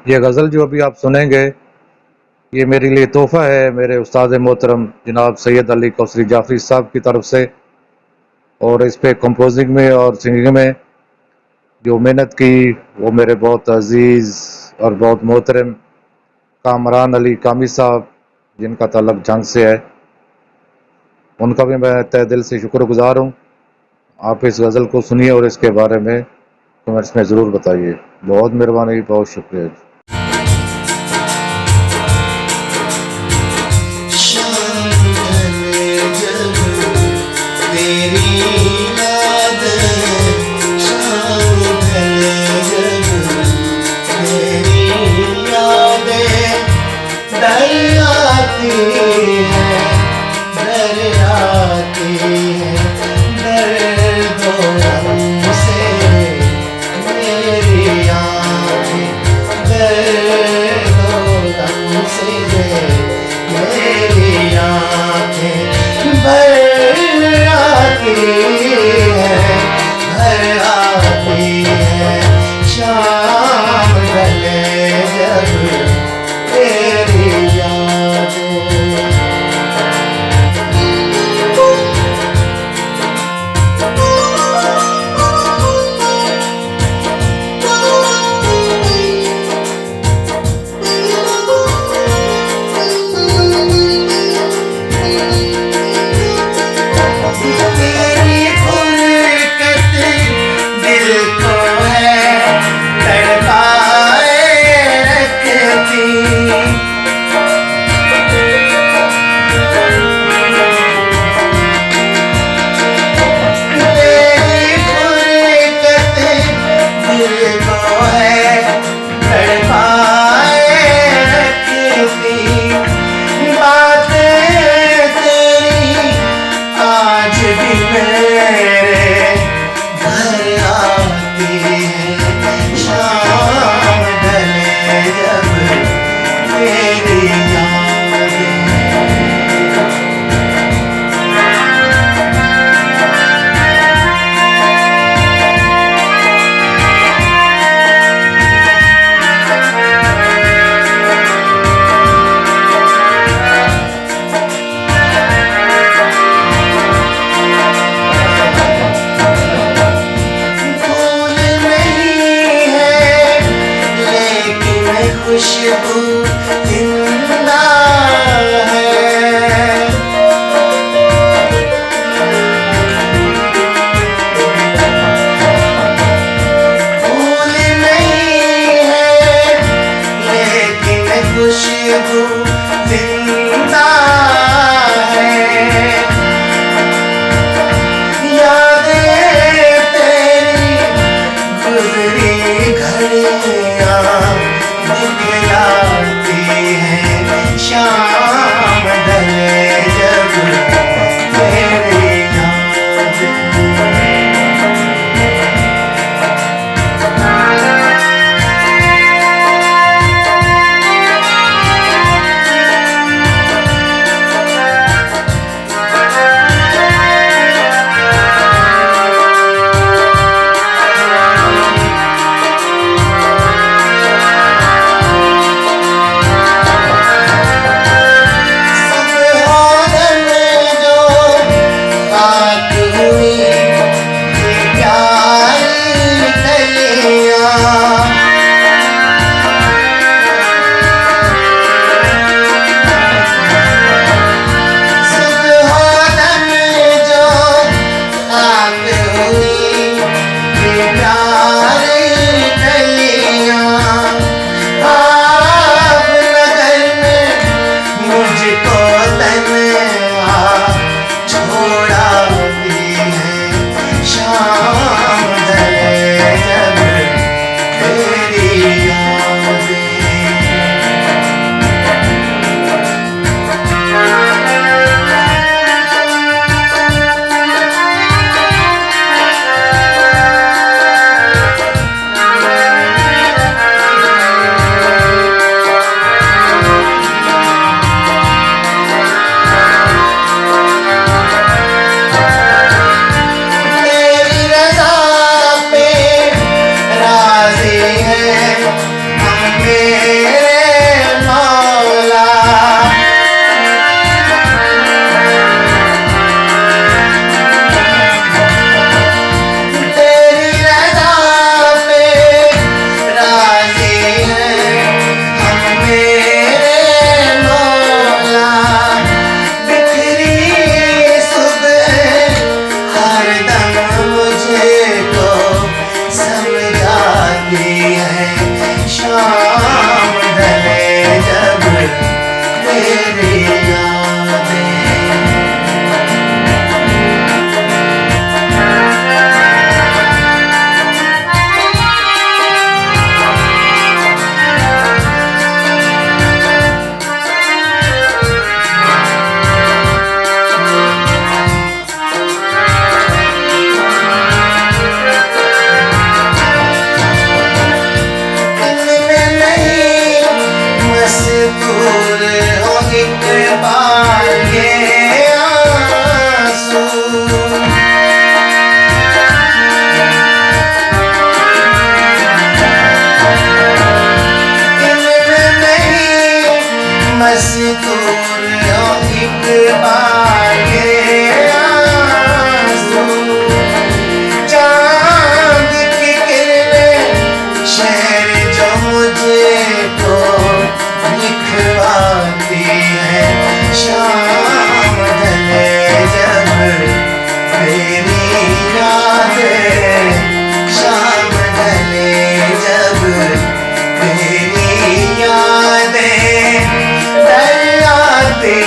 ये गज़ल जो अभी आप सुनेंगे, ये मेरे लिए तोहफ़ा है मेरे उस्ताद मोहतरम जनाब सैयद अली कौसरी जाफ़री साहब की तरफ से। और इस पे कंपोजिंग में और सिंगिंग में जो मेहनत की, वो मेरे बहुत अज़ीज़ और बहुत मोहतरम कामरान अली कामी साहब, जिनका ताल्लुक जंग से है, उनका भी मैं तहे दिल से शुक्रगुज़ार हूँ। आप इस गज़ल को सुनिए और इसके बारे में कमेंट्स में ज़रूर बताइए। बहुत मेहरबानी, बहुत शुक्रिया। मेरे मौला। तेरी रज़ा पे राज़ी हैं हम मेरे मौला। बिखरी सुबह हर दम मुझे तो समझाती है, शाम ढले जब तेरी यादें। इनमें नहीं मस्तूर हो इकबाल ये आंसू। इनमें नहीं मस्तूर हो इकबाल ये आंसू। चांद की किरणें शहर जो मुझे तो लिखवाती है, शाम ढले जब मेरी यादें। शाम ढले जब मेरी यादें ढल आती